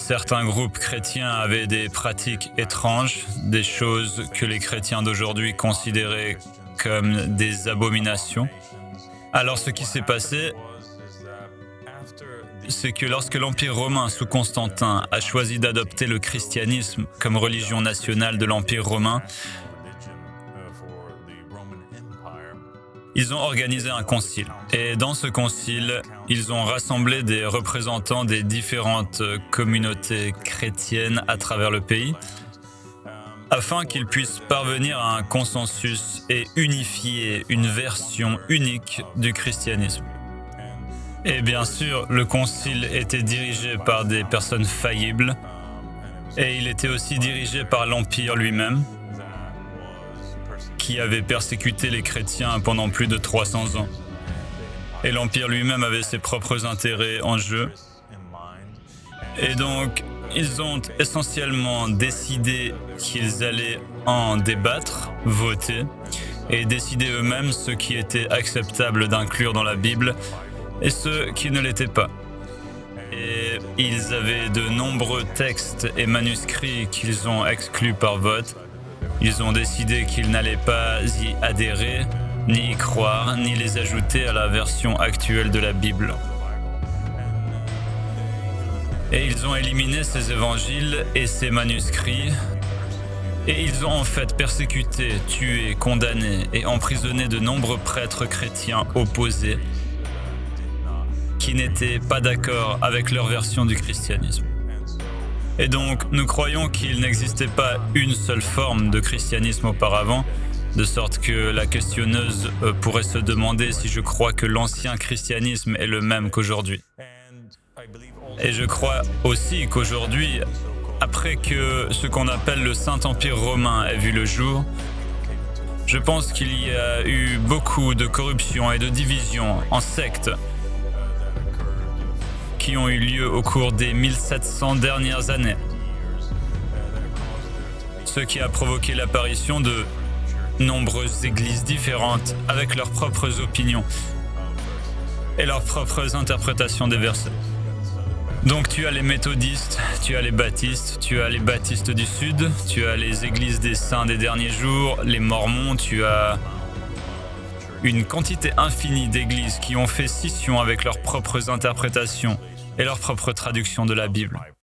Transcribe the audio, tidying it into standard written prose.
certains groupes chrétiens avaient des pratiques étranges, des choses que les chrétiens d'aujourd'hui considéraient comme des abominations. Alors ce qui s'est passé, c'est que lorsque l'Empire romain sous Constantin a choisi d'adopter le christianisme comme religion nationale de l'Empire romain, ils ont organisé un concile. Et dans ce concile, ils ont rassemblé des représentants des différentes communautés chrétiennes à travers le pays, afin qu'ils puissent parvenir à un consensus et unifier une version unique du christianisme. Et bien sûr, le concile était dirigé par des personnes faillibles, et il était aussi dirigé par l'Empire lui-même, qui avait persécuté les chrétiens pendant plus de 300 ans. Et l'Empire lui-même avait ses propres intérêts en jeu. Et donc, ils ont essentiellement décidé qu'ils allaient en débattre, voter, et décider eux-mêmes ce qui était acceptable d'inclure dans la Bible et ce qui ne l'était pas. Et ils avaient de nombreux textes et manuscrits qu'ils ont exclus par vote. Ils ont décidé qu'ils n'allaient pas y adhérer, ni y croire, ni les ajouter à la version actuelle de la Bible. Et ils ont éliminé ces évangiles et ces manuscrits, et ils ont en fait persécuté, tué, condamné et emprisonné de nombreux prêtres chrétiens opposés qui n'étaient pas d'accord avec leur version du christianisme. Et donc, nous croyons qu'il n'existait pas une seule forme de christianisme auparavant, de sorte que la questionneuse pourrait se demander si je crois que l'ancien christianisme est le même qu'aujourd'hui. Et je crois aussi qu'aujourd'hui, après que ce qu'on appelle le Saint-Empire romain ait vu le jour, je pense qu'il y a eu beaucoup de corruption et de division en sectes qui ont eu lieu au cours des 1700 dernières années. Ce qui a provoqué l'apparition de nombreuses églises différentes avec leurs propres opinions et leurs propres interprétations des versets. Donc tu as les méthodistes, tu as les baptistes, tu as les baptistes du Sud, tu as les églises des saints des derniers jours, les mormons, tu as une quantité infinie d'églises qui ont fait scission avec leurs propres interprétations et leurs propres traductions de la Bible.